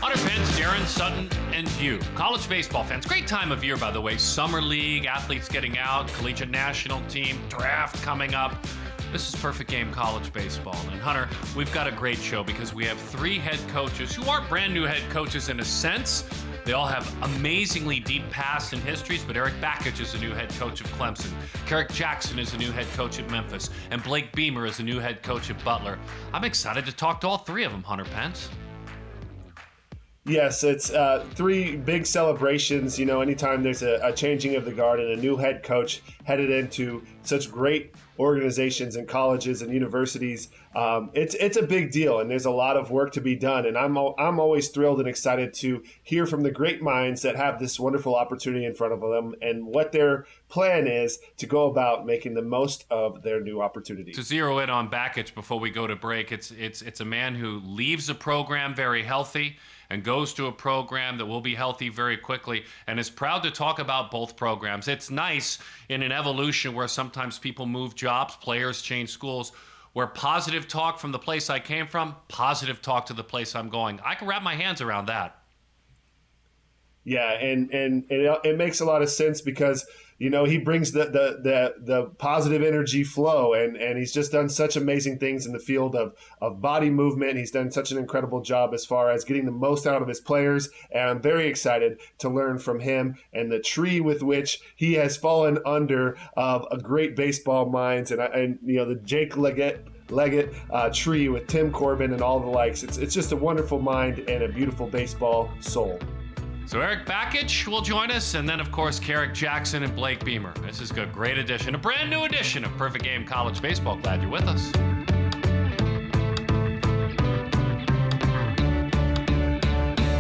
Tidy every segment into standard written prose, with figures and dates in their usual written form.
Hunter, Pence, Daron, Sutton, and you. College baseball fans. Great time of year, by the way. Summer league, athletes getting out, collegiate national team, draft coming up. This is perfect game college baseball. And Hunter, we've got a great show because we have 3 head coaches who are brand new head coaches in a sense. They all have amazingly deep pasts and histories, but Erik Bakich is a new head coach of Clemson. Kerrick Jackson is a new head coach at Memphis. And Blake Beemer is a new head coach at Butler. I'm excited to talk to all 3 of them, Hunter Pence. Yes, it's 3 big celebrations. You know, anytime there's a changing of the guard and a new head coach headed into such great organizations and colleges and universities, it's a big deal, and there's a lot of work to be done. And I'm always thrilled and excited to hear from the great minds that have this wonderful opportunity in front of them and what their plan is to go about making the most of their new opportunity. To zero in on Bakich before we go to break, it's a man who leaves a program very healthy and goes to a program that will be healthy very quickly and is proud to talk about both programs. It's nice in an evolution where sometimes people move jobs, players change schools, where positive talk from the place I came from, positive talk to the place I'm going. I can wrap my hands around that. Yeah, and it makes a lot of sense because, you know, he brings the positive energy flow, and he's just done such amazing things in the field of body movement. He's done such an incredible job as far as getting the most out of his players, and I'm very excited to learn from him and the tree with which he has fallen under of a great baseball minds, and you know, the Jake Leggett tree with Tim Corbin and all the likes. It's just a wonderful mind and a beautiful baseball soul. So Erik Bakich will join us, and then, of course, Carrick Jackson and Blake Beemer. This is a great edition, a brand new edition of Perfect Game College Baseball. Glad you're with us.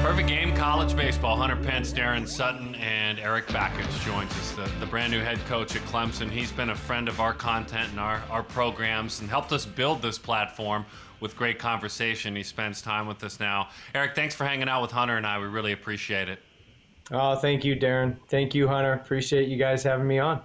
Perfect Game College Baseball. Hunter Pence, Daron Sutton, and Erik Bakich joins us, the brand new head coach at Clemson. He's been a friend of our content and our programs and helped us build this platform with great conversation. He spends time with us now. Erik, thanks for hanging out with Hunter and I. We really appreciate it. Oh, thank you, Daron. Thank you, Hunter. Appreciate you guys having me on.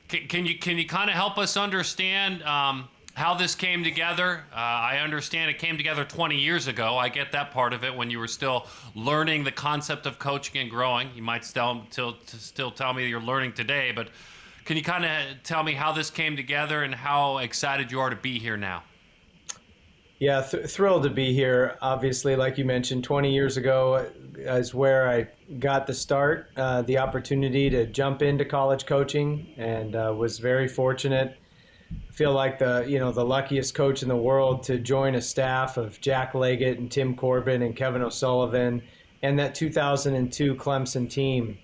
Can you kind of help us understand how this came together? I understand it came together 20 years ago. I get that part of it, when you were still learning the concept of coaching and growing. You might still tell me you're learning today, but can you kind of tell me how this came together and how excited you are to be here now? Yeah, thrilled to be here. Obviously, like you mentioned, 20 years ago is where I got the start, the opportunity to jump into college coaching, and was very fortunate. I feel like the luckiest coach in the world to join a staff of Jack Leggett and Tim Corbin and Kevin O'Sullivan, and that 2002 Clemson team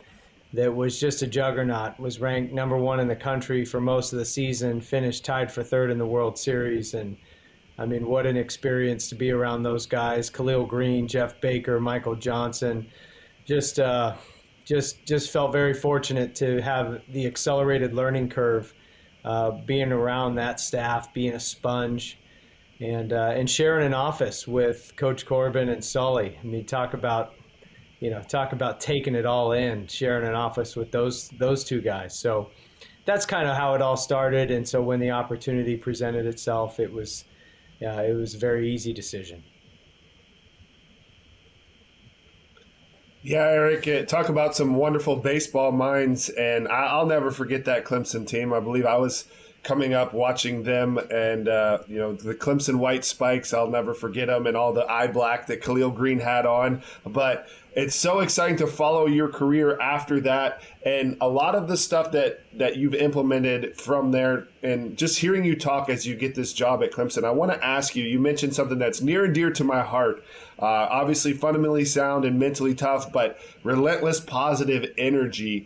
that was just a juggernaut, was ranked number 1 in the country for most of the season, finished tied for 3rd in the World Series. And I mean, what an experience to be around those guys. Khalil Green, Jeff Baker, Michael Johnson. Just felt very fortunate to have the accelerated learning curve, being around that staff, being a sponge, and sharing an office with Coach Corbin and Sully. I mean, talk about taking it all in, sharing an office with those 2 guys. So that's kind of how it all started. And so when the opportunity presented itself, it was a very easy decision. Yeah, Erik, talk about some wonderful baseball minds, and I'll never forget that Clemson team. I believe I was coming up watching them, and the Clemson white spikes, I'll never forget them, and all the eye black that Khalil Green had on. But it's so exciting to follow your career after that, and a lot of the stuff that you've implemented from there, and just hearing you talk as you get this job at Clemson. I want to ask you mentioned something that's near and dear to my heart. Obviously fundamentally sound and mentally tough, but relentless positive energy.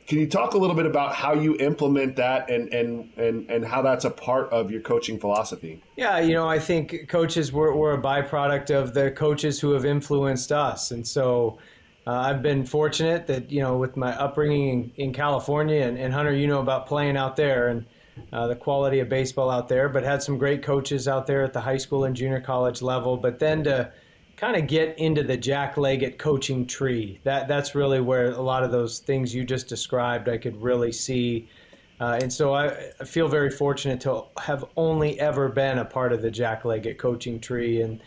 Can you talk a little bit about how you implement that and how that's a part of your coaching philosophy? Yeah, I think coaches were a byproduct of the coaches who have influenced us. And so I've been fortunate that, with my upbringing in California, and Hunter, about playing out there and the quality of baseball out there, but had some great coaches out there at the high school and junior college level. But then to kind of get into the Jack Leggett coaching tree, that's really where a lot of those things you just described I could really see And so I feel very fortunate to have only ever been a part of the Jack Leggett coaching tree. And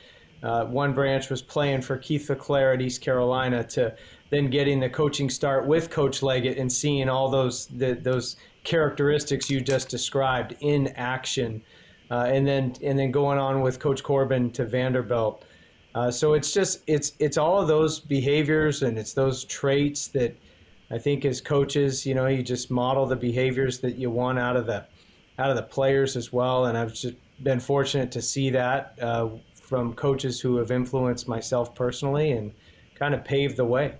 one branch was playing for Keith LeClaire at East Carolina, to then getting the coaching start with Coach Leggett and seeing all those characteristics you just described in action, and then going on with Coach Corbin to Vanderbilt. So it's all of those behaviors, and it's those traits that I think as coaches, you just model the behaviors that you want out of the players as well. And I've just been fortunate to see that from coaches who have influenced myself personally and kind of paved the way.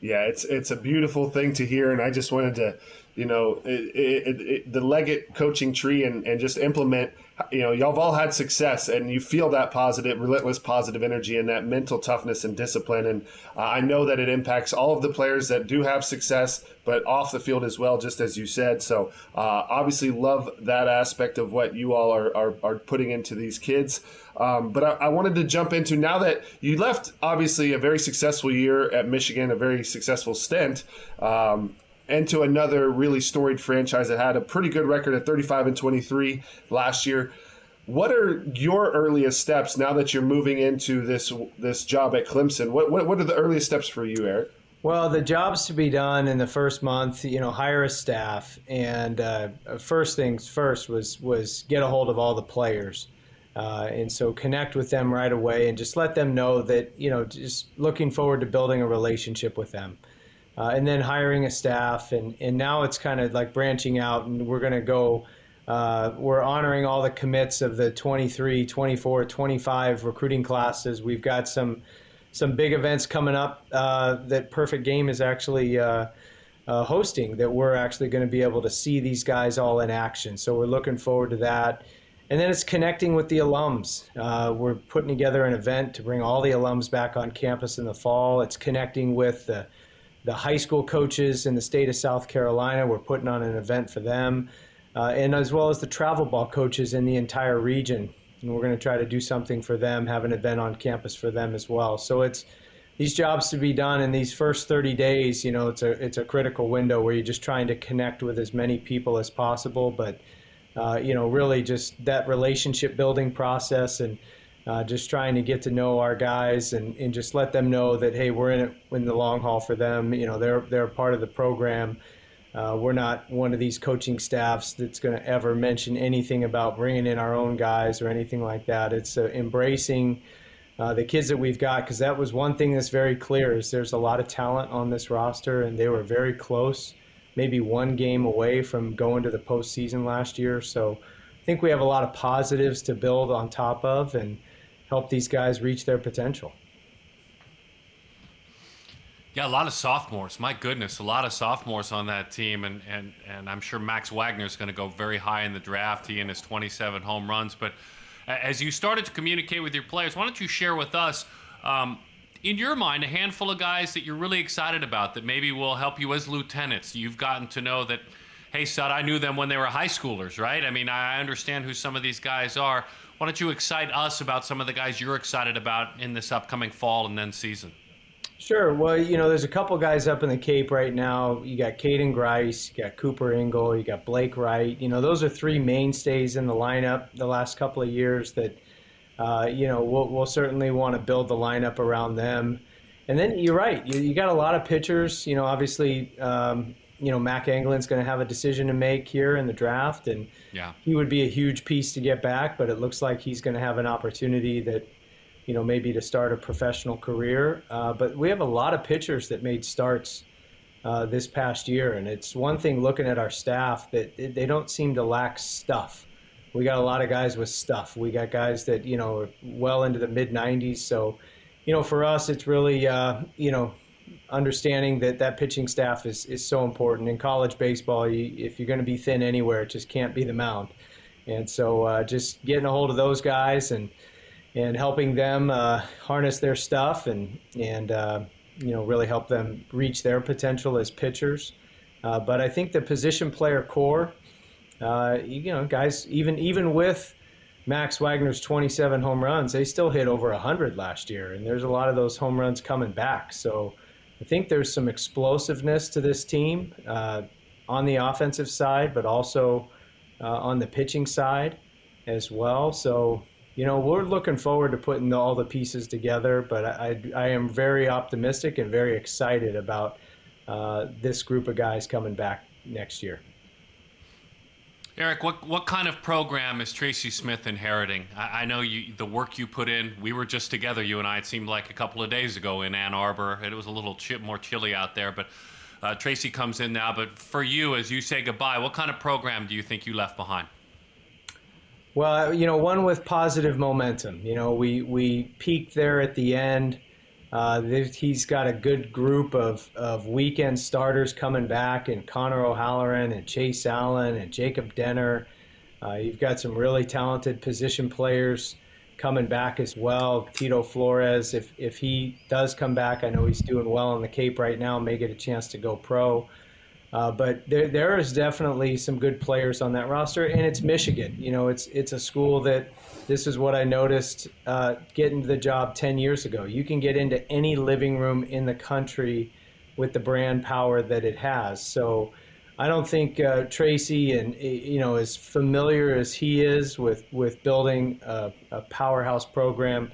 Yeah, it's a beautiful thing to hear, and I just wanted to, the Leggett coaching tree and just implement. Y'all have all had success, and you feel that positive, relentless positive energy and that mental toughness and discipline. And I know that it impacts all of the players that do have success, but off the field as well, just as you said. So obviously love that aspect of what you all are putting into these kids. But I wanted to jump into, now that you left, obviously, a very successful year at Michigan, a very successful stint, into another really storied franchise that had a pretty good record at 35-23 last year. What are your earliest steps now that you're moving into this job at Clemson? What are the earliest steps for you, Erik? Well, the jobs to be done in the first month, hire a staff, and first things first was get a hold of all the players. And so connect with them right away and just let them know that, just looking forward to building a relationship with them. And then hiring a staff. And now it's kind of like branching out, and we're going to go, we're honoring all the commits of the 23, 24, 25 recruiting classes. We've got some big events coming up that Perfect Game is actually hosting, that we're actually going to be able to see these guys all in action. So we're looking forward to that. And then it's connecting with the alums. We're putting together an event to bring all the alums back on campus in the fall. It's connecting with the high school coaches in the state of South Carolina. We're putting on an event for them, and as well as the travel ball coaches in the entire region. And we're going to try to do something for them, have an event on campus for them as well. So it's these jobs to be done in these first 30 days. It's a critical window where you're just trying to connect with as many people as possible, but really just that relationship building process, and just trying to get to know our guys and just let them know that, hey, we're in it in the long haul for them. They're a part of the program. We're not one of these coaching staffs that's going to ever mention anything about bringing in our own guys or anything like that. It's embracing the kids that we've got, because that was one thing that's very clear, is there's a lot of talent on this roster, and they were very close, maybe one game away from going to the postseason last year. So I think we have a lot of positives to build on top of and help these guys reach their potential. Yeah, a lot of sophomores. My goodness, a lot of sophomores on that team, and I'm sure Max Wagner is going to go very high in the draft. He and his 27 home runs. But as you started to communicate with your players, why don't you share with us, in your mind, a handful of guys that you're really excited about that maybe will help you as lieutenants? You've gotten to know that, hey, Sut, I knew them when they were high schoolers, right? I mean, I understand who some of these guys are. Why don't you excite us about some of the guys you're excited about in this upcoming fall and then season? Sure. Well, there's a couple guys up in the Cape right now. You got Caden Grice, you got Cooper Ingle, you got Blake Wright. Those are three mainstays in the lineup the last couple of years that, we'll certainly want to build the lineup around them. And then you're right. You got a lot of pitchers. Obviously, Mac Anglin's going to have a decision to make here in the draft, and he would be a huge piece to get back, but it looks like he's going to have an opportunity that, maybe to start a professional career. But we have a lot of pitchers that made starts this past year, and it's one thing looking at our staff that they don't seem to lack stuff. We got a lot of guys with stuff. We got guys that, are well into the mid-90s. So, for us, it's really, understanding that pitching staff is so important. In college baseball, if you're going to be thin anywhere, it just can't be the mound. And so just getting a hold of those guys and helping them harness their stuff and really help them reach their potential as pitchers. But I think the position player core, guys, even with Max Wagner's 27 home runs, they still hit over 100 last year, and there's a lot of those home runs coming back. So I think there's some explosiveness to this team on the offensive side, but also on the pitching side as well. So, we're looking forward to putting all the pieces together, but I am very optimistic and very excited about this group of guys coming back next year. Erik, what kind of program is Tracy Smith inheriting? I know the work you put in. We were just together, you and I. It seemed like a couple of days ago in Ann Arbor. It was a little more chilly out there, but Tracy comes in now. But for you, as you say goodbye, what kind of program do you think you left behind? Well, one with positive momentum. We peaked there at the end. He's got a good group of weekend starters coming back, and Connor O'Halloran and Chase Allen and Jacob Denner. You've got some really talented position players coming back as well. Tito Flores, if he does come back, I know he's doing well on the Cape right now, may get a chance to go pro. But there is definitely some good players on that roster, and it's Michigan. It's a school that, this is what I noticed getting the job 10 years ago. You can get into any living room in the country with the brand power that it has. So I don't think Tracy, and as familiar as he is with building a powerhouse program,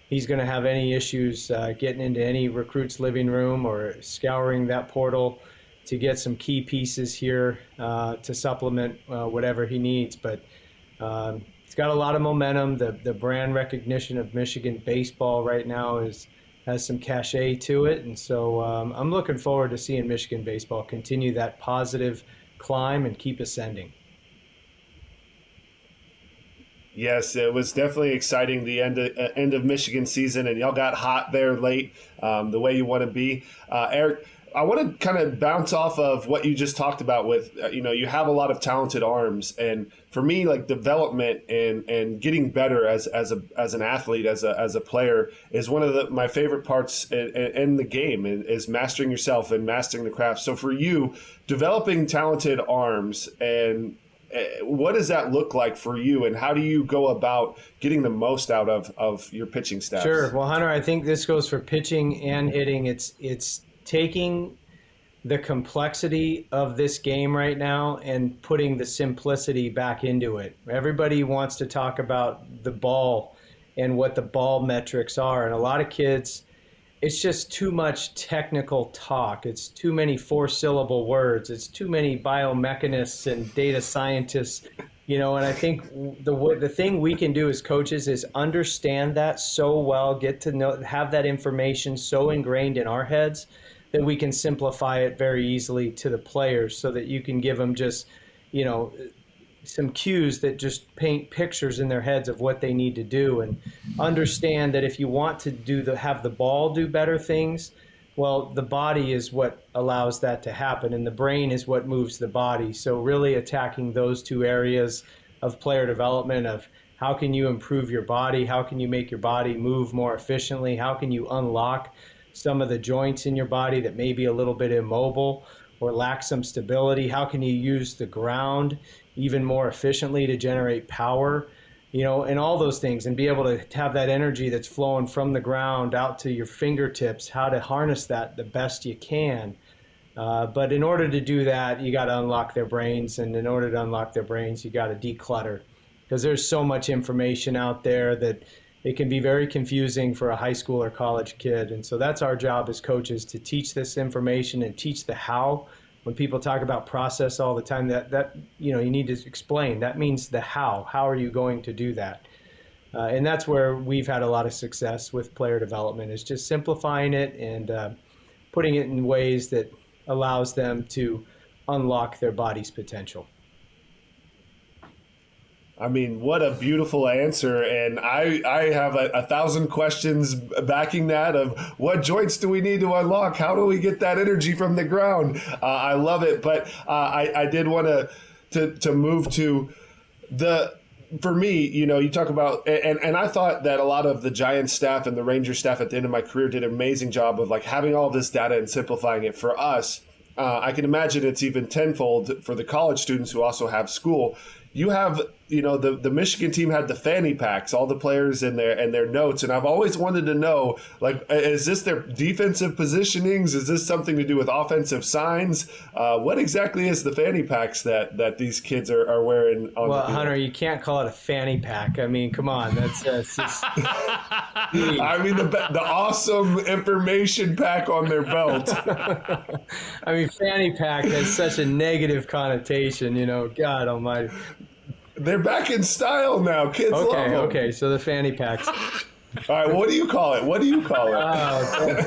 he's going to have any issues getting into any recruit's living room or scouring that portal to get some key pieces here to supplement whatever he needs. But it's got a lot of momentum. The brand recognition of Michigan baseball right now has some cachet to it. And so I'm looking forward to seeing Michigan baseball continue that positive climb and keep ascending. Yes, it was definitely exciting, the end of Michigan season, and y'all got hot there late, the way you want to be. Erik, I want to kind of bounce off of what you just talked about with, you have a lot of talented arms. And for me, like, development and getting better as an athlete, as a player, is one of my favorite parts in the game, is mastering yourself and mastering the craft. So for you, developing talented arms, and what does that look like for you, and how do you go about getting the most out of your pitching staff? Sure. Well, Hunter, I think this goes for pitching and hitting. It's taking the complexity of this game right now and putting the simplicity back into it. Everybody wants to talk about the ball and what the ball metrics are. And a lot of kids, it's just too much technical talk. It's too many 4-syllable words. It's too many biomechanists and data scientists, and I think the thing we can do as coaches is understand that so well, get to know, have that information so ingrained in our heads that we can simplify it very easily to the players, so that you can give them just, some cues that just paint pictures in their heads of what they need to do, and understand that if you want to have the ball do better things, well, the body is what allows that to happen, and the brain is what moves the body. So really attacking those two areas of player development, of how can you improve your body, how can you make your body move more efficiently, how can you unlock some of the joints in your body that may be a little bit immobile or lack some stability, how can you use the ground even more efficiently to generate power, and all those things, and be able to have that energy that's flowing from the ground out to your fingertips, how to harness that the best you can. But in order to do that, you got to unlock their brains, and in order to unlock their brains, you got to declutter, because there's so much information out there that it can be very confusing for a high school or college kid. And so that's our job as coaches, to teach this information and teach the how. When people talk about process all the time, that you need to explain. That means the how. How are you going to do that? And that's where we've had a lot of success with player development, is just simplifying it and putting it in ways that allows them to unlock their body's potential. I mean, what a beautiful answer. And I have 1,000 questions backing that, of what joints do we need to unlock? How do we get that energy from the ground? I love it. But I did want to move to for me, you talk about, and I thought that a lot of the Giants staff and the Rangers staff at the end of my career did an amazing job of, like, having all of this data and simplifying it for us. I can imagine it's even tenfold for the college students who also have school. you have, the Michigan team had the fanny packs, all the players in there and their notes. And I've always wanted to know, like, is this their defensive positionings? Is this something to do with offensive signs? What exactly is the fanny packs that these kids are wearing on the field? Hunter, you can't call it a fanny pack. I mean, come on. That's just... I mean, the awesome information pack on their belt. I mean, fanny pack has such a negative connotation, God almighty. They're back in style now. Kids love them. Okay, so the fanny packs. All right, what do you call it?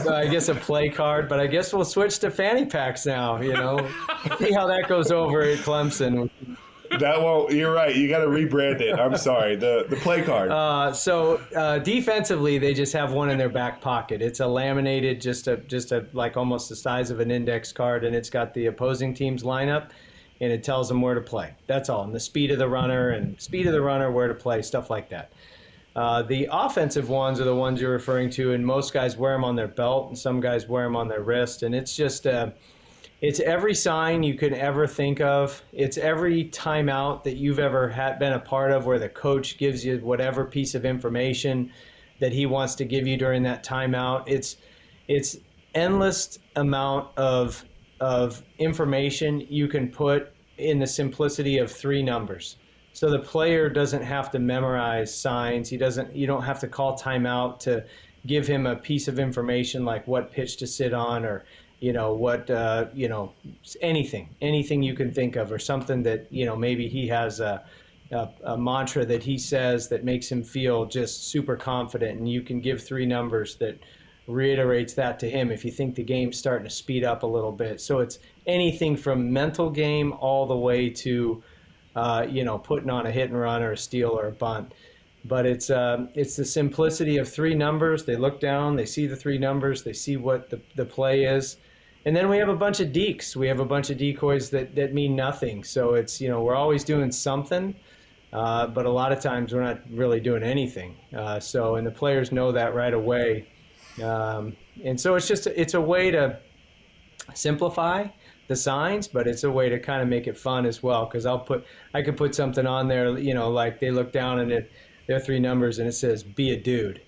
I guess a play card, but I guess we'll switch to fanny packs now, See how that goes over at Clemson. You're right. You got to rebrand it. I'm sorry. The play card. So defensively, they just have one in their back pocket. It's a laminated, just a like almost the size of an index card, and it's got the opposing team's lineup, and it tells them where to play. That's all. And the speed of the runner, where to play, stuff like that. The offensive ones are the ones you're referring to, and most guys wear them on their belt, and some guys wear them on their wrist, and it's just it's every sign you could ever think of. It's every timeout that you've ever been a part of where the coach gives you whatever piece of information that he wants to give you during that timeout. It's endless amount of information you can put in the simplicity of 3 numbers. So the player doesn't have to memorize signs. You don't have to call timeout to give him a piece of information like what pitch to sit on or anything you can think of, or something that, maybe he has a mantra that he says that makes him feel just super confident, and you can give 3 numbers that reiterates that to him if you think the game's starting to speed up a little bit. So it's anything from mental game all the way to, putting on a hit and run or a steal or a bunt. But it's the simplicity of 3 numbers. They look down, they see the 3 numbers, they see what the play is. And then we have a bunch of deeks. We have a bunch of decoys that mean nothing. So it's, we're always doing something, but a lot of times we're not really doing anything. And the players know that right away. And so it's a way to simplify the signs, but it's a way to kind of make it fun as well. Because I could put something on there, like they look down and there are 3 numbers and it says "be a dude,"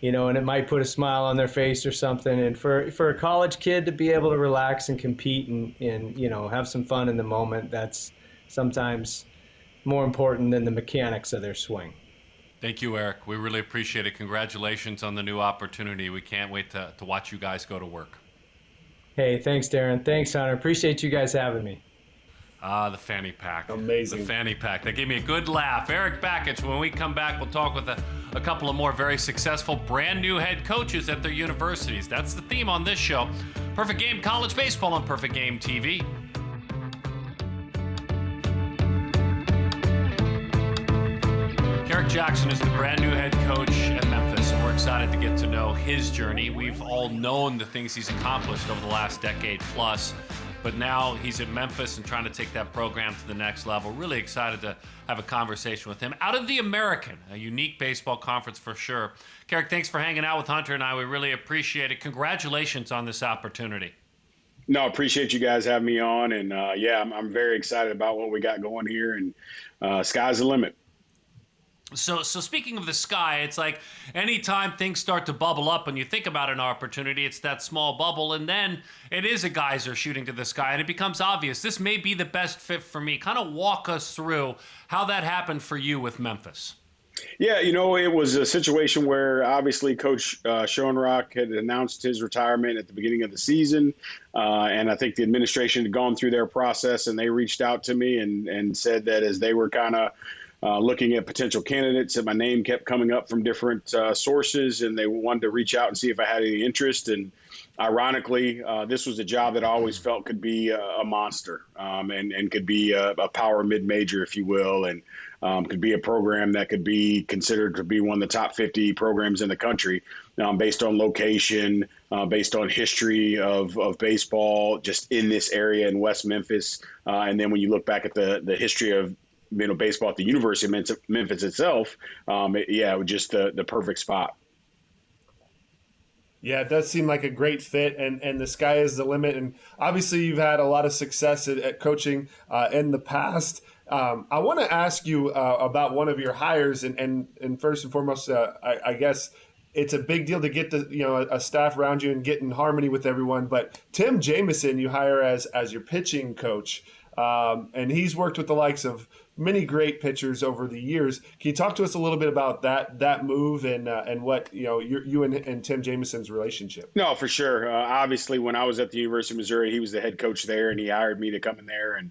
and it might put a smile on their face or something. And for a college kid to be able to relax and compete and have some fun in the moment, that's sometimes more important than the mechanics of their swing. Thank you, Eric. We really appreciate it. Congratulations on the new opportunity. We can't wait to watch you guys go to work. Hey, thanks, Daron. Thanks, Hunter. Appreciate you guys having me. The fanny pack. Amazing. The fanny pack. That gave me a good laugh. Erik Bakich, when we come back, we'll talk with a couple of more very successful brand new head coaches at their universities. That's the theme on this show. Perfect Game College Baseball on Perfect Game TV. Kerrick Jackson is the brand new head coach at Memphis, and we're excited to get to know his journey. We've all known the things he's accomplished over the last decade plus, but now he's at Memphis and trying to take that program to the next level. Really excited to have a conversation with him. Out of the American, a unique baseball conference for sure. Kerrick, thanks for hanging out with Hunter and I. We really appreciate it. Congratulations on this opportunity. No, appreciate you guys having me on. And I'm very excited about what we got going here, and sky's the limit. So speaking of the sky, it's like anytime things start to bubble up and you think about an opportunity, it's that small bubble, and then it is a geyser shooting to the sky, and it becomes obvious. This may be the best fit for me. Kind of walk us through how that happened for you with Memphis. Yeah, it was a situation where obviously Coach Schoenrock had announced his retirement at the beginning of the season, and I think the administration had gone through their process, and they reached out to me and said that as they were kind of looking at potential candidates, that my name kept coming up from different sources, and they wanted to reach out and see if I had any interest. And ironically, this was a job that I always felt could be a monster, and could be a power mid-major, if you will, and could be a program that could be considered to be one of the top 50 programs in the country, based on location, based on history of baseball just in this area in West Memphis. And then when you look back at the history of baseball at the University of Memphis itself, it was just the perfect spot. Yeah, it does seem like a great fit, and the sky is the limit. And obviously, you've had a lot of success at coaching in the past. I want to ask you about one of your hires, and first and foremost, I guess it's a big deal to get a staff around you and get in harmony with everyone. But Tim Jamison, you hire as your pitching coach, and he's worked with the likes of many great pitchers over the years. Can you talk to us a little bit about that move and what you and Tim Jamison's relationship? No, for sure. Obviously, when I was at the University of Missouri, he was the head coach there, and he hired me to come in there. And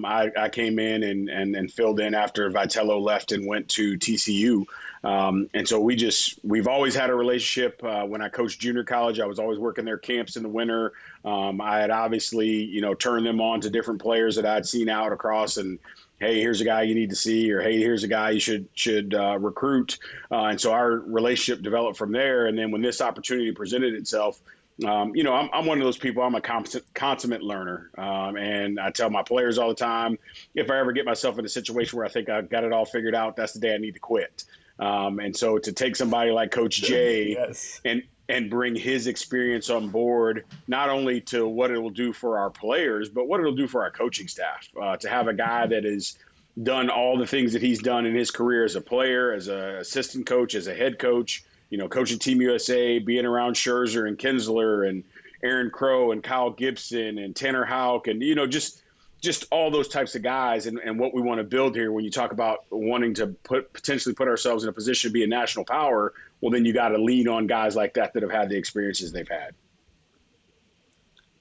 I came in and filled in after Vitello left and went to TCU. And so we've always had a relationship. When I coached junior college, I was always working their camps in the winter. I had obviously, turned them on to different players that I'd seen out across, and hey, here's a guy you need to see, or hey, here's a guy you should recruit. And so our relationship developed from there. And then when this opportunity presented itself, I'm one of those people. I'm a consummate learner, and I tell my players all the time, if I ever get myself in a situation where I think I've got it all figured out, that's the day I need to quit. And so to take somebody like Coach Jay yes. and bring his experience on board, not only to what it will do for our players, but what it'll do for our coaching staff, to have a guy that has done all the things that he's done in his career as a player, as an assistant coach, as a head coach, coaching Team USA, being around Scherzer and Kinsler and Aaron Crow and Kyle Gibson and Tanner Houck and, just all those types of guys and what we want to build here. When you talk about wanting to potentially put ourselves in a position to be a national power, well, then you got to lean on guys like that have had the experiences they've had.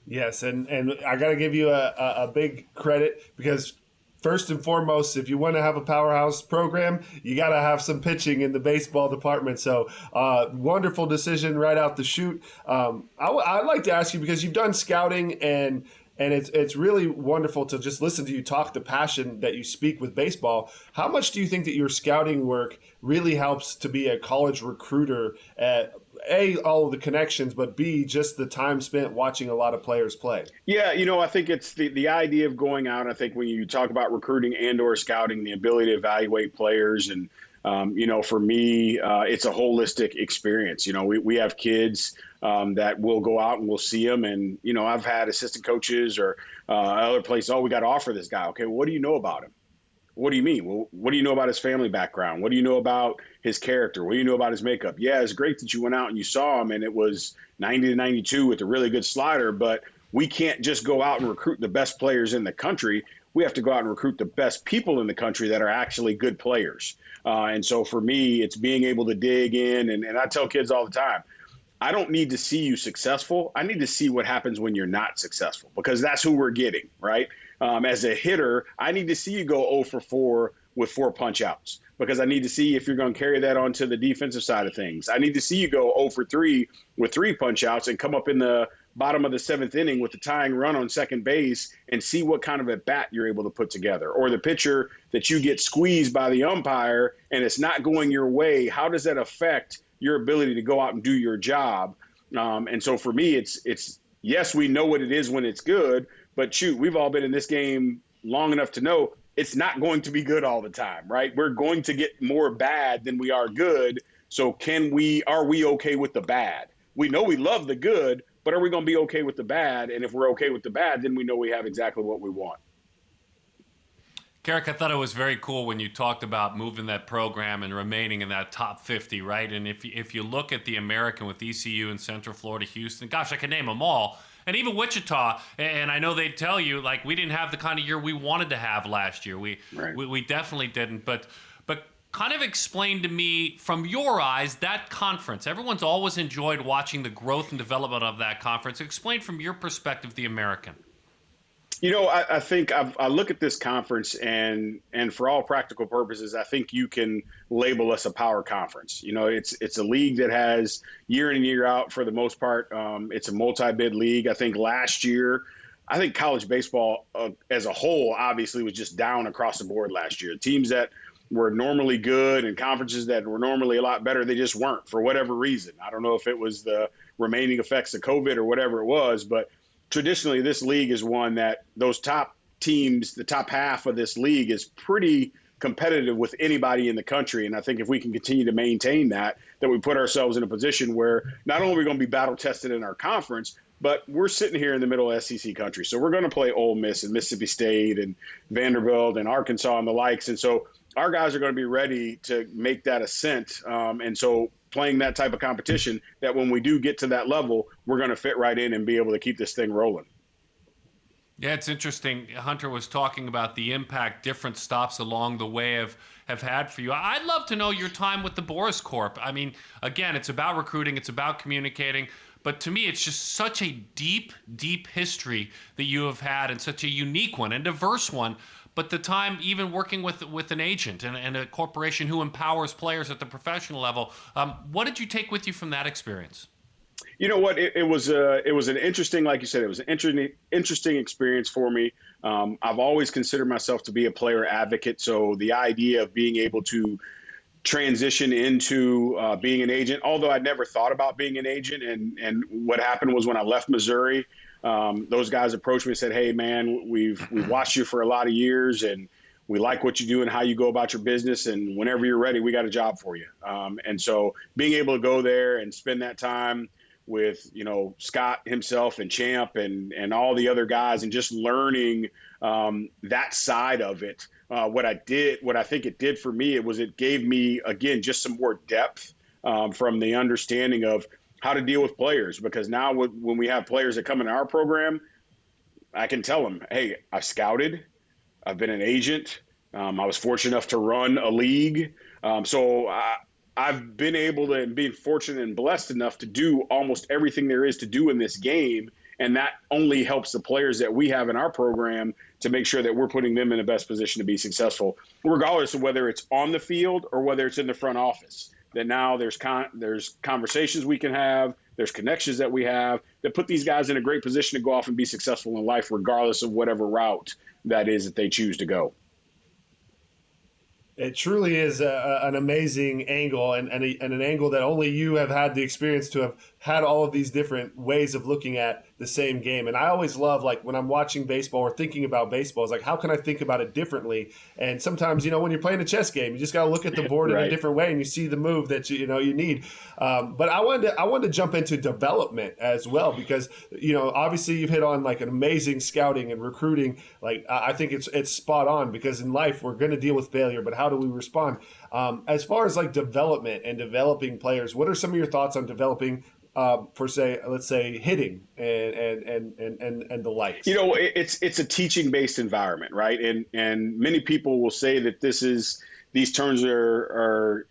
Yes, and I got to give you a big credit because first and foremost, if you want to have a powerhouse program, you got to have some pitching in the baseball department. So wonderful decision right out the chute. I'd like to ask you, because you've done scouting and it's really wonderful to just listen to you talk the passion that you speak with baseball. How much do you think that your scouting work really helps to be a college recruiter at A, all of the connections, but B, just the time spent watching a lot of players play? Yeah, I think it's the idea of going out. I think when you talk about recruiting and or scouting, the ability to evaluate players and, for me, it's a holistic experience. We have kids that will go out and we'll see them. And, I've had assistant coaches or other places, we got to offer this guy. Okay, what do you know about him? What do you mean? Well, what do you know about his family background? What do you know about his character? What do you know about his makeup? Yeah, it's great that you went out and you saw him and it was 90 to 92 with a really good slider, but we can't just go out and recruit the best players in the country. We have to go out and recruit the best people in the country that are actually good players. And so for me, it's being able to dig in. And I tell kids all the time, I don't need to see you successful. I need to see what happens when you're not successful, because that's who we're getting, right? As a hitter, I need to see you go 0 for 4 with 4 punch outs, because I need to see if you're going to carry that onto the defensive side of things. I need to see you go 0 for 3 with 3 punch outs and come up in the bottom of the 7th inning with the tying run on second base and see what kind of at bat you're able to put together. Or the pitcher that you get squeezed by the umpire and it's not going your way. How does that affect your ability to go out and do your job? And so for me, it's yes, we know what it is when it's good, but shoot, we've all been in this game long enough to know it's not going to be good all the time, right? We're going to get more bad than we are good. So are we okay with the bad? We know we love the good, but are we going to be okay with the bad? And if we're okay with the bad, then we know we have exactly what we want. Carrick, I thought it was very cool when you talked about moving that program and remaining in that top 50, right? And if you look at the American with ECU and Central Florida, Houston, gosh, I could name them all. And even Wichita, and I know they'd tell you, like, we didn't have the kind of year we wanted to have last year. We definitely didn't. But kind of explain to me, from your eyes, that conference. Everyone's always enjoyed watching the growth and development of that conference. Explain from your perspective the American. I think I look at this conference and for all practical purposes, I think you can label us a power conference. It's a league that has year in and year out, for the most part. It's a multi-bid league. I think last year, college baseball as a whole, obviously, was just down across the board last year. Teams that were normally good and conferences that were normally a lot better, they just weren't for whatever reason. I don't know if it was the remaining effects of COVID or whatever it was, but traditionally, this league is one that those top teams, the top half of this league, is pretty competitive with anybody in the country. And I think if we can continue to maintain that we put ourselves in a position where not only are we going to be battle tested in our conference, But we're sitting here in the middle of SEC country. So we're going to play Ole Miss and Mississippi State and Vanderbilt and Arkansas and the likes. And so our guys are going to be ready to make that ascent. And so playing that type of competition, that when we do get to that level, we're going to fit right in and be able to keep this thing rolling. Yeah, it's interesting. Hunter was talking about the impact different stops along the way have had for you. I'd love to know your time with the Boris Corp. I mean, again, it's about recruiting, it's about communicating, but to me, it's just such a deep, deep history that you have had, and such a unique one and diverse one. But the time even working with an agent and a corporation who empowers players at the professional level, what did you take with you from that experience? You know what? It was an interesting, like you said, it was an interesting experience for me. I've always considered myself to be a player advocate. So the idea of being able to transition into being an agent, although I never thought about being an agent, and what happened was when I left Missouri, those guys approached me and said, "Hey, man, we've watched you for a lot of years, and we like what you do and how you go about your business. And whenever you're ready, we got a job for you." And so being able to go there and spend that time with, Scott himself and Champ and all the other guys, and just learning that side of it. What I think it did for me, it gave me, again, just some more depth from the understanding of how to deal with players. Because now when we have players that come in our program, I can tell them, hey, I scouted, I've been an agent, I was fortunate enough to run a league. So I've been able to, and being fortunate and blessed enough to do almost everything there is to do in this game. And that only helps the players that we have in our program to make sure that we're putting them in the best position to be successful, regardless of whether it's on the field or whether it's in the front office. That now there's conversations we can have, there's connections that we have that put these guys in a great position to go off and be successful in life, regardless of whatever route that is that they choose to go. It truly is an amazing angle, and an angle that only you have had the experience to have had all of these different ways of looking at the same game. And I always love, like, when I'm watching baseball or thinking about baseball, it's like, how can I think about it differently? And sometimes, when you're playing a chess game, you just got to look at the board right. in a different way, and you see the move that you need. But I wanted to jump into development as well, because obviously you've hit on like an amazing scouting and recruiting. Like, I think it's spot on, because in life we're going to deal with failure, but how do we respond? As far as like development and developing players, what are some of your thoughts on developing let's say hitting and the likes? It's a teaching based environment, right? And many people will say that these terms are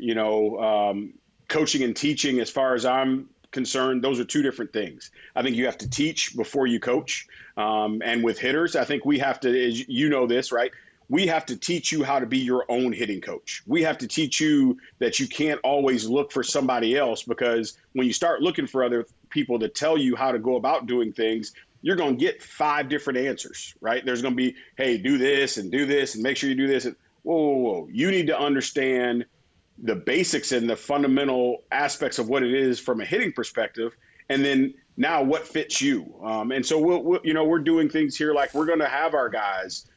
coaching and teaching. As far as I'm concerned, those are two different things. I think you have to teach before you coach. And with hitters, I think we have to, as you know this, right? We have to teach you how to be your own hitting coach. We have to teach you that you can't always look for somebody else, because when you start looking for other people to tell you how to go about doing things, you're going to get 5 different answers, right? There's going to be, hey, do this and make sure you do this. And whoa. You need to understand the basics and the fundamental aspects of what it is from a hitting perspective. And then now what fits you. And so we're doing things here, like we're going to have our guys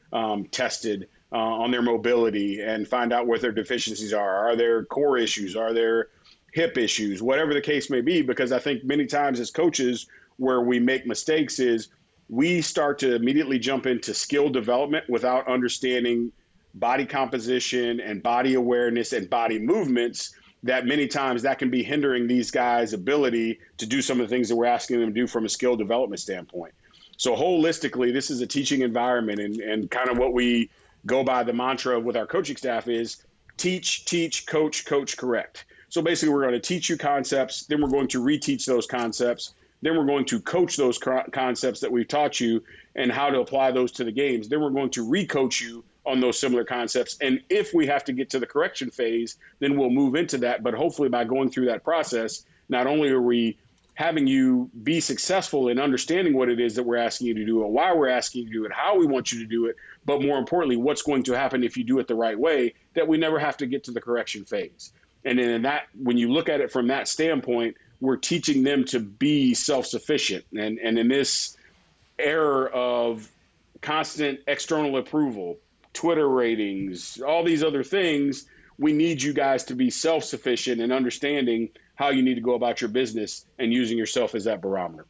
tested on their mobility and find out what their deficiencies are. Are there core issues? Are there hip issues? Whatever the case may be, because I think many times as coaches where we make mistakes is we start to immediately jump into skill development without understanding body composition and body awareness and body movements, that many times that can be hindering these guys' ability to do some of the things that we're asking them to do from a skill development standpoint. So holistically, this is a teaching environment, and kind of what we go by the mantra with our coaching staff is teach, coach, correct. So basically, we're going to teach you concepts, then we're going to reteach those concepts, then we're going to coach those concepts that we've taught you and how to apply those to the games. Then we're going to recoach you on those similar concepts. And if we have to get to the correction phase, then we'll move into that. But hopefully by going through that process, not only are we having you be successful in understanding what it is that we're asking you to do and why we're asking you to do it, how we want you to do it, but more importantly, what's going to happen if you do it the right way, that we never have to get to the correction phase. And then when you look at it from that standpoint, we're teaching them to be self-sufficient. And in this era of constant external approval, Twitter ratings, all these other things, we need you guys to be self-sufficient and understanding how you need to go about your business and using yourself as that barometer.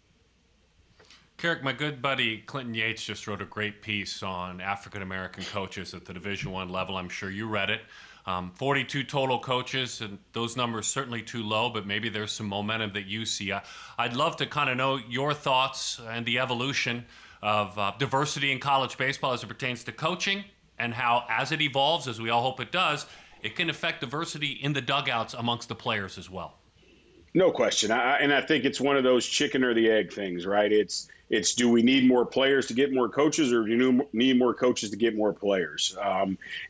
Kerrick, my good buddy Clinton Yates just wrote a great piece on African-American coaches at the Division I level. I'm sure you read it. 42 total coaches, and those numbers certainly too low, but maybe there's some momentum that you see. I'd love to kind of know your thoughts and the evolution of diversity in college baseball as it pertains to coaching, and how, as it evolves, as we all hope it does, it can affect diversity in the dugouts amongst the players as well. No question. And I think it's one of those chicken or the egg things, right? It's do we need more players to get more coaches, or do you need more coaches to get more players?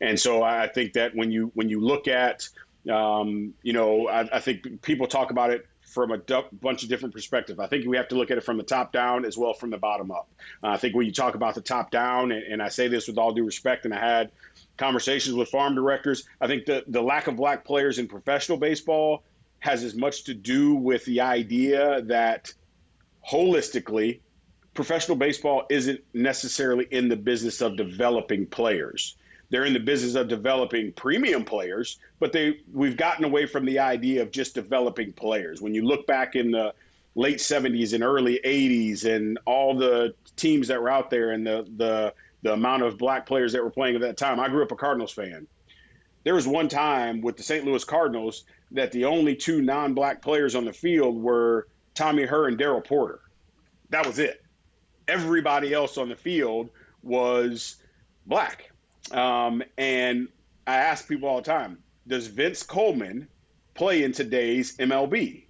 And so I think that when you look at, I think people talk about it from a bunch of different perspectives. I think we have to look at it from the top down as well from the bottom up. I think when you talk about the top down, and I say this with all due respect, and I had conversations with farm directors, I think the lack of black players in professional baseball has as much to do with the idea that holistically, professional baseball isn't necessarily in the business of developing players. They're in the business of developing premium players, but we've gotten away from the idea of just developing players. When you look back in the late 70s and early 80s and all the teams that were out there and the amount of black players that were playing at that time, I grew up a Cardinals fan. There was one time with the St. Louis Cardinals that the only two non-black players on the field were Tommy Herr and Darryl Porter. That was it. Everybody else on the field was black. And I ask people all the time, does Vince Coleman play in today's MLB?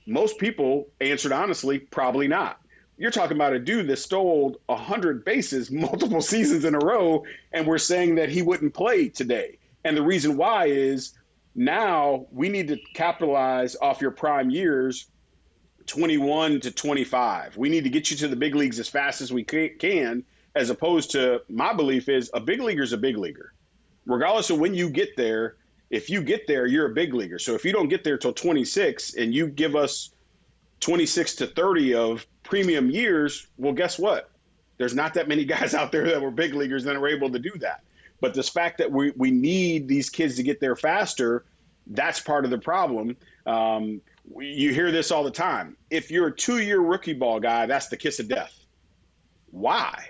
Most people answered honestly, probably not. You're talking about a dude that stole 100 bases multiple seasons in a row, and we're saying that he wouldn't play today. And the reason why is now we need to capitalize off your prime years, 21 to 25. We need to get you to the big leagues as fast as we can, as opposed to, my belief is, a big leaguer is a big leaguer. Regardless of when you get there, if you get there, you're a big leaguer. So if you don't get there till 26 and you give us 26 to 30 of premium years, well, guess what? There's not that many guys out there that were big leaguers that are able to do that. But this fact that we need these kids to get there faster, that's part of the problem. You hear this all the time. If you're a 2-year rookie ball guy, that's the kiss of death. Why?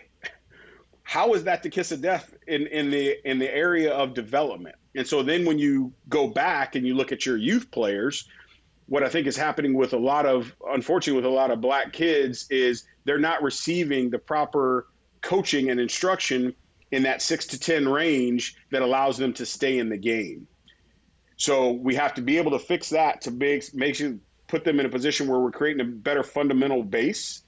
How is that the kiss of death in the area of development? And so then when you go back and you look at your youth players, what I think is happening with unfortunately with a lot of black kids is they're not receiving the proper coaching and instruction in that 6 to 10 range that allows them to stay in the game. So we have to be able to fix that to put them in a position where we're creating a better fundamental base.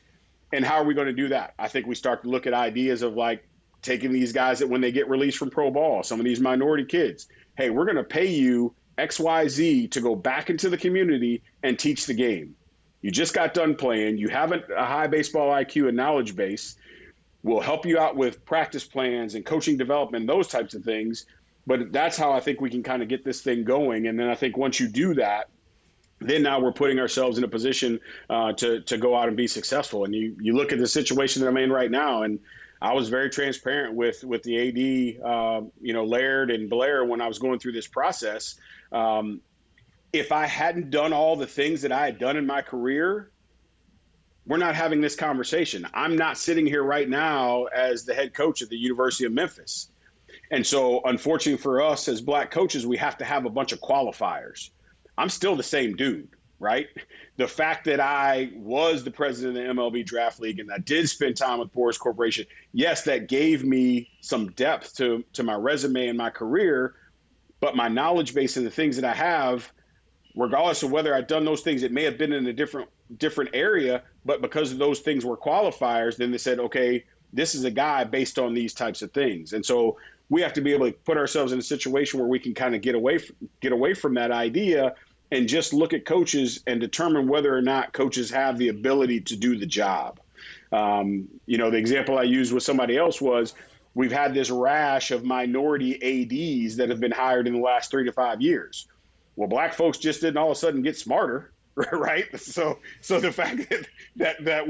And how are we going to do that? I think we start to look at ideas of like taking these guys that when they get released from pro ball, some of these minority kids, hey, we're going to pay you XYZ to go back into the community and teach the game. You just got done playing. You have a high baseball IQ and knowledge base. We'll help you out with practice plans and coaching development, those types of things. But that's how I think we can kind of get this thing going. And then I think once you do that, then now we're putting ourselves in a position to go out and be successful. And you look at the situation that I'm in right now, and I was very transparent with the AD, Laird and Blair when I was going through this process. If I hadn't done all the things that I had done in my career, we're not having this conversation. I'm not sitting here right now as the head coach at the University of Memphis. And so unfortunately for us as black coaches, we have to have a bunch of qualifiers. I'm still the same dude, right? The fact that I was the president of the MLB Draft League and I did spend time with Boris Corporation, yes, that gave me some depth to my resume and my career, but my knowledge base and the things that I have, regardless of whether I'd done those things, it may have been in a different area, but because of those things were qualifiers, then they said, okay, this is a guy based on these types of things. And so we have to be able to put ourselves in a situation where we can kind of get away from that idea and just look at coaches and determine whether or not coaches have the ability to do the job. The example I used with somebody else was we've had this rash of minority ADs that have been hired in the last 3 to 5 years. Well, black folks just didn't all of a sudden get smarter, right? So the fact that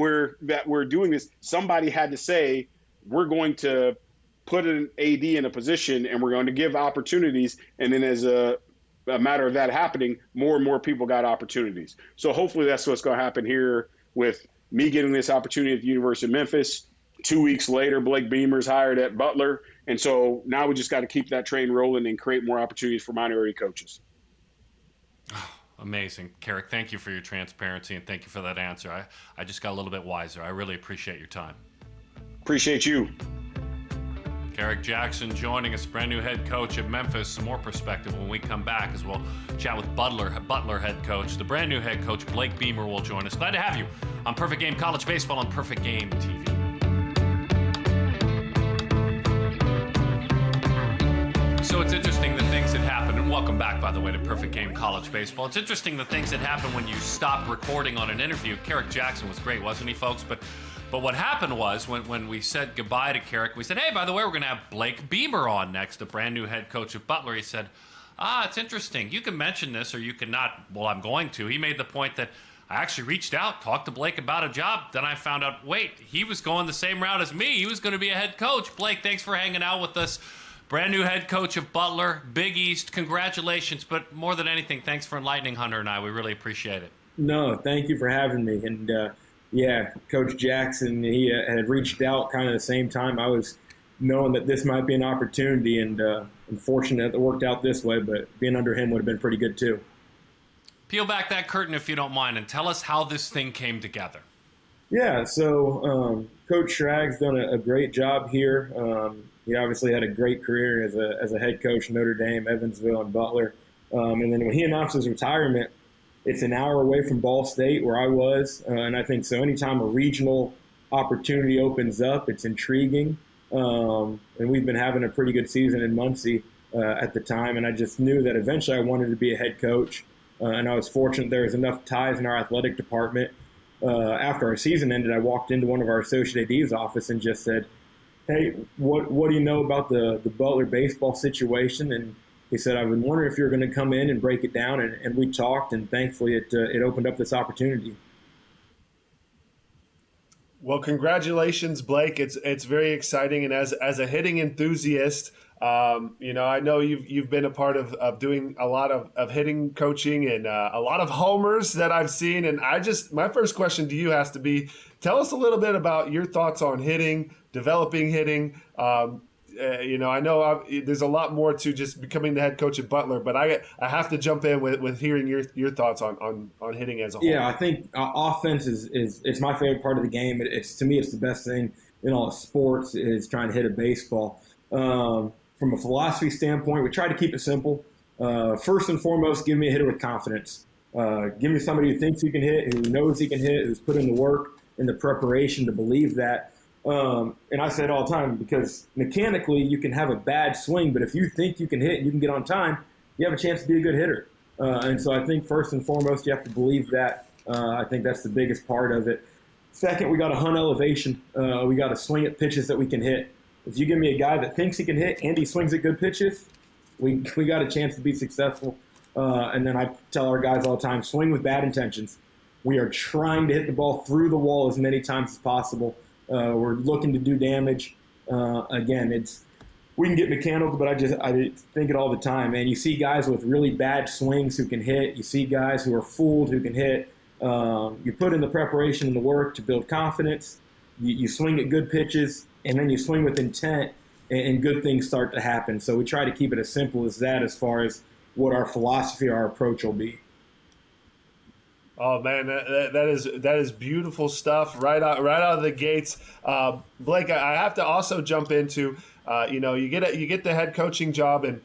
we're doing this, somebody had to say, we're going to put an AD in a position and we're going to give opportunities. And then as a matter of that happening, more and more people got opportunities. So hopefully that's what's going to happen here with me getting this opportunity at the University of Memphis. 2 weeks later, Blake Beemer's hired at Butler. And so now we just got to keep that train rolling and create more opportunities for minority coaches. Amazing. Kerrick, thank you for your transparency and thank you for that answer. I just got a little bit wiser. I really appreciate your time. Appreciate you. Carrick Jackson joining us, brand new head coach at Memphis. Some more perspective when we come back as we'll chat with Butler head coach. The brand new head coach, Blake Beemer, will join us. Glad to have you on Perfect Game College Baseball on Perfect Game TV. So it's interesting the things that happen, and welcome back, by the way, to Perfect Game College Baseball. It's interesting the things that happen when you stop recording on an interview. Kerrick Jackson was great, wasn't he, folks? But what happened was when we said goodbye to Kerrick, we said, hey, by the way, we're going to have Blake Beemer on next, the brand new head coach of Butler. He said, it's interesting. You can mention this or you can not. Well, I'm going to. He made the point that I actually reached out, talked to Blake about a job. Then I found out, wait, he was going the same route as me. He was going to be a head coach. Blake, thanks for hanging out with us. Brand new head coach of Butler, Big East. Congratulations. But more than anything, thanks for enlightening Hunter and I. We really appreciate it. No, thank you for having me. And, yeah, Coach Jackson, he had reached out kind of the same time I was knowing that this might be an opportunity, and unfortunate it worked out this way, but being under him would have been pretty good too. Peel back that curtain if you don't mind and tell us how this thing came together. Yeah, so Coach Schrag's done a great job here. He obviously had a great career as a head coach in Notre Dame, Evansville, and Butler. And then when he announced his retirement, it's an hour away from Ball State where I was. And I think so anytime a regional opportunity opens up, it's intriguing. And we've been having a pretty good season in Muncie at the time. And I just knew that eventually I wanted to be a head coach. And I was fortunate there was enough ties in our athletic department. After our season ended, I walked into one of our associate AD's office and just said, hey, what do you know about the Butler baseball situation? And he said, I've been wondering if you're going to come in and break it down. And we talked, and thankfully it opened up this opportunity. Well, congratulations, Blake. It's very exciting. And as a hitting enthusiast, I know you've been a part of doing a lot of hitting coaching and a lot of homers that I've seen. And my first question to you has to be, tell us a little bit about your thoughts on hitting, developing hitting. I know there's a lot more to just becoming the head coach at Butler, but I have to jump in with hearing your thoughts on hitting as a whole. Yeah, I think offense is it's my favorite part of the game. To me, it's the best thing in all of sports is trying to hit a baseball. From a philosophy standpoint, we try to keep it simple. First and foremost, give me a hitter with confidence. Give me somebody who thinks he can hit, who knows he can hit, who's put in the work and the preparation to believe that. And I say it all the time because mechanically you can have a bad swing, but if you think you can hit and you can get on time, you have a chance to be a good hitter. And so I think first and foremost, you have to believe that. I think that's the biggest part of it. Second, we got to hunt elevation. We got to swing at pitches that we can hit. If you give me a guy that thinks he can hit and he swings at good pitches, we got a chance to be successful. And then I tell our guys all the time, swing with bad intentions. We are trying to hit the ball through the wall as many times as possible. We're looking to do damage. Again, we can get mechanical, but I think it all the time, man. You see guys with really bad swings who can hit. You see guys who are fooled who can hit. You put in the preparation and the work to build confidence. You swing at good pitches, and then you swing with intent, and good things start to happen. So we try to keep it as simple as that as far as what our philosophy, our approach will be. Oh man, that is beautiful stuff right out of the gates. Blake, I have to also jump into, you get the head coaching job, and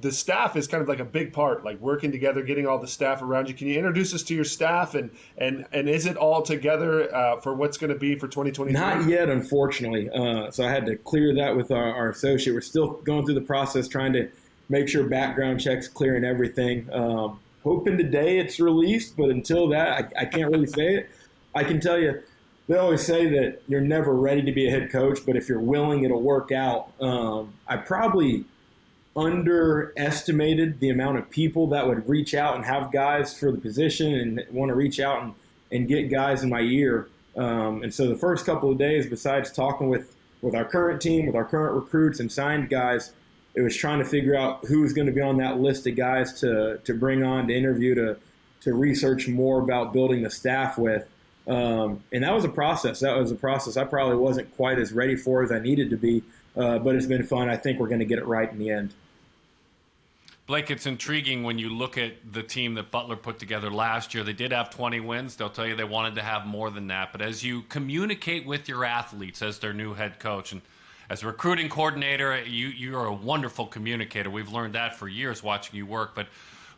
the staff is kind of like a big part, like working together, getting all the staff around you. Can you introduce us to your staff, and is it all together for what's going to be for 2023? Not yet, unfortunately. So I had to clear that with our associate. We're still going through the process, trying to make sure background checks clear and everything. Hoping today it's released, but until that, I can't really say it. I can tell you, they always say that you're never ready to be a head coach, but if you're willing, it'll work out. I probably underestimated the amount of people that would reach out and have guys for the position and want to reach out and get guys in my ear. And so the first couple of days, besides talking with our current team, with our current recruits and signed guys, it was trying to figure out who's going to be on that list of guys to bring on to interview to to research more about building the staff with. And that was a process. I probably wasn't quite as ready for as I needed to be, but it's been fun. I think we're going to get it right in the end. Blake, it's intriguing when you look at the team that Butler put together last year. They did have 20 wins. They'll tell you they wanted to have more than that. But as you communicate with your athletes as their new head coach and as a recruiting coordinator, you're a wonderful communicator. We've learned that for years watching you work. But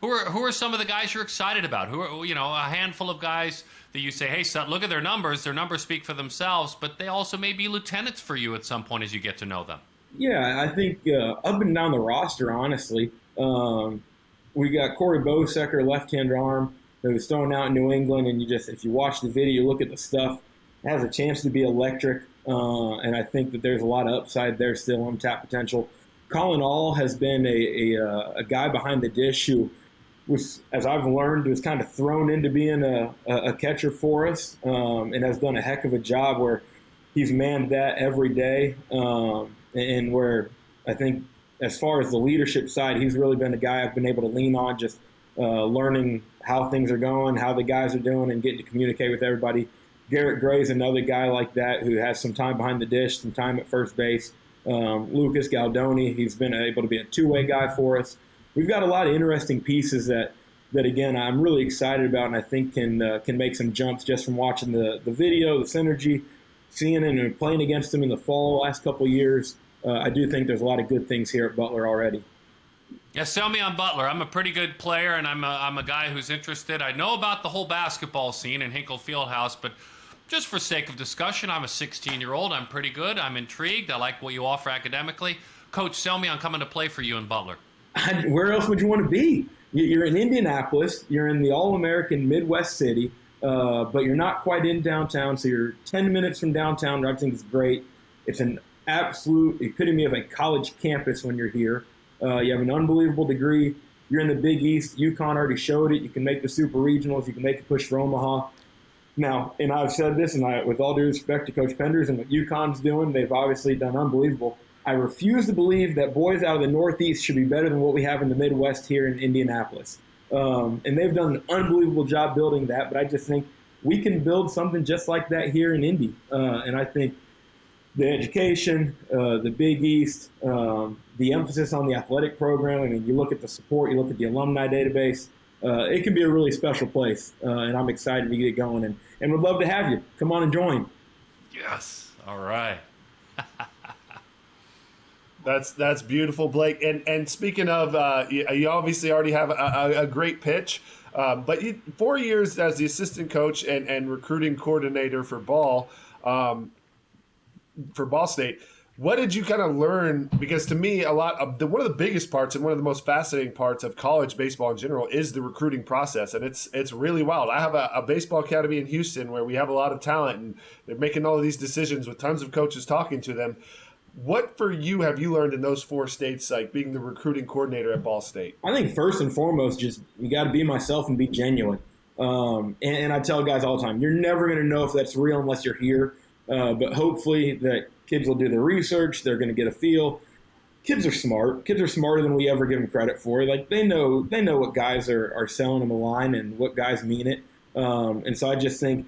who are some of the guys you're excited about? Who are, a handful of guys that you say, hey, Sutton, look at their numbers. Their numbers speak for themselves, but they also may be lieutenants for you at some point as you get to know them. Yeah, I think up and down the roster, honestly. We got Corey Bosecker, left-hand arm, that was thrown out in New England, and if you watch the video, look at the stuff, it has a chance to be electric, and I think that there's a lot of upside there still, untapped potential. Colin All has been a guy behind the dish who was, as I've learned, was kind of thrown into being a catcher for us, and has done a heck of a job where he's manned that every day, and where I think as far as the leadership side, he's really been a guy I've been able to lean on, just learning how things are going, how the guys are doing, and getting to communicate with everybody. Garrett Gray is another guy like that who has some time behind the dish, some time at first base. Lucas Galdoni, he's been able to be a two-way guy for us. We've got a lot of interesting pieces that again, I'm really excited about, and I think can make some jumps just from watching the video, the synergy, seeing it and playing against them in the fall last couple of years. I do think there's a lot of good things here at Butler already. Yeah, sell me on Butler. I'm a pretty good player, and I'm a guy who's interested. I know about the whole basketball scene in Hinkle Fieldhouse, but just for sake of discussion, I'm a 16-year-old. I'm pretty good. I'm intrigued. I like what you offer academically. Coach, sell me on coming to play for you in Butler. Where else would you want to be? You're in Indianapolis. You're in the All-American Midwest city, but you're not quite in downtown, so you're 10 minutes from downtown. Everything is great. It's an absolute epitome of a college campus when you're here. You have an unbelievable degree. You're in the Big East. UConn already showed it. You can make the super regionals. You can make a push for Omaha. Now, and I've said this, and with all due respect to Coach Penders and what UConn's doing, they've obviously done unbelievable. I refuse to believe that boys out of the Northeast should be better than what we have in the Midwest here in Indianapolis. And they've done an unbelievable job building that, but I just think we can build something just like that here in Indy. And I think the education, the Big East, the emphasis on the athletic program. I mean, you look at the support, you look at the alumni database. It can be a really special place, and I'm excited to get it going. And would love to have you. Come on and join. Yes. All right. That's beautiful, Blake. And speaking of, you obviously already have a great pitch, but 4 years as the assistant coach and recruiting coordinator for Ball State. What did you kind of learn? Because to me, one of the biggest parts and one of the most fascinating parts of college baseball in general is the recruiting process, and it's really wild. I have a baseball academy in Houston where we have a lot of talent, and they're making all of these decisions with tons of coaches talking to them. What for you have you learned in those 4 states, like being the recruiting coordinator at Ball State? I think first and foremost, just you got to be myself and be genuine. And I tell guys all the time, you're never going to know if that's real unless you're here. But hopefully that kids will do their research. They're going to get a feel. Kids are smart. Kids are smarter than we ever give them credit for. Like they know what guys are selling them a line and what guys mean it. And so I just think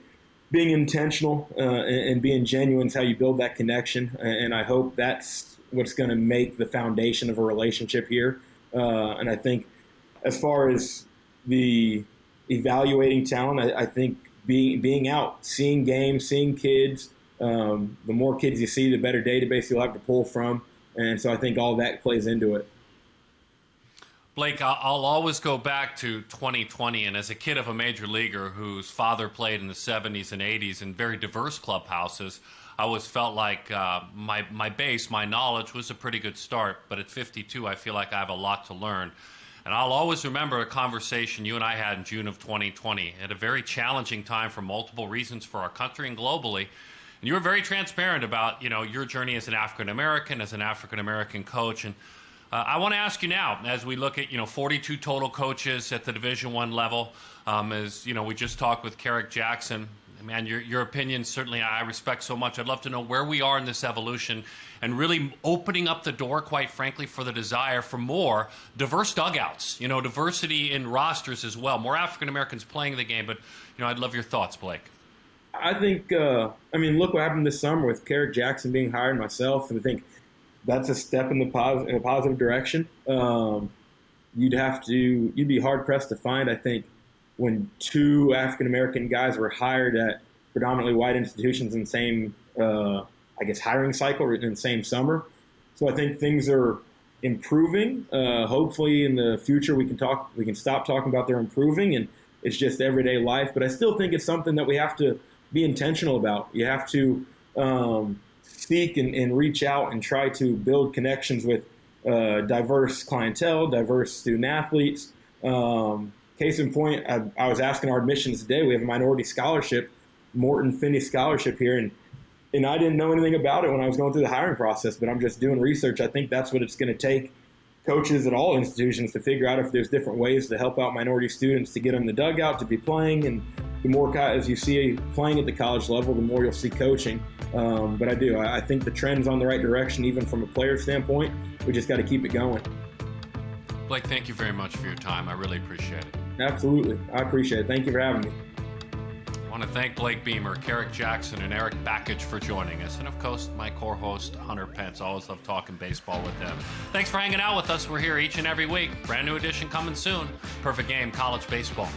being intentional and being genuine is how you build that connection. And I hope that's what's going to make the foundation of a relationship here. And I think as far as the evaluating talent, I think being out, seeing games, seeing kids, the more kids you see, the better database you'll have to pull from. And so I think all that plays into it. Blake, I'll always go back to 2020, and as a kid of a major leaguer whose father played in the 70s and 80s in very diverse clubhouses, I always felt like my base, my knowledge was a pretty good start. But at 52, I feel like I have a lot to learn. And I'll always remember a conversation you and I had in June of 2020 at a very challenging time for multiple reasons for our country and globally. And you were very transparent about, your journey as an African-American coach. And I want to ask you now, as we look at, 42 total coaches at the Division I level, as, we just talked with Carrick Jackson, Man, your opinion, certainly I respect so much. I'd love to know where we are in this evolution and really opening up the door, quite frankly, for the desire for more diverse dugouts, diversity in rosters as well, more African Americans playing the game. But, I'd love your thoughts, Blake. I think, look what happened this summer with Carrick Jackson being hired and myself. And I think that's a step in a positive direction. You'd be hard pressed to find, I think, when two African-American guys were hired at predominantly white institutions in the same, hiring cycle in the same summer. So I think things are improving. Hopefully in the future we can stop talking about they're improving and it's just everyday life. But I still think it's something that we have to be intentional about. You have to seek and reach out and try to build connections with diverse clientele, diverse student athletes. Case in point, I was asking our admissions today. We have a minority scholarship, Morton Finney Scholarship here, and I didn't know anything about it when I was going through the hiring process, but I'm just doing research. I think that's what it's going to take coaches at all institutions to figure out if there's different ways to help out minority students to get in the dugout, to be playing, and the more as you see playing at the college level, the more you'll see coaching. But I think the trend's on the right direction, even from a player standpoint. We just got to keep it going. Blake, thank you very much for your time. I really appreciate it. Absolutely. I appreciate it. Thank you for having me. I want to thank Blake Beemer, Kerrick Jackson, and Erik Bakich for joining us. And, of course, my co-host, Hunter Pence. Always love talking baseball with them. Thanks for hanging out with us. We're here each and every week. Brand new edition coming soon. Perfect Game College Baseball.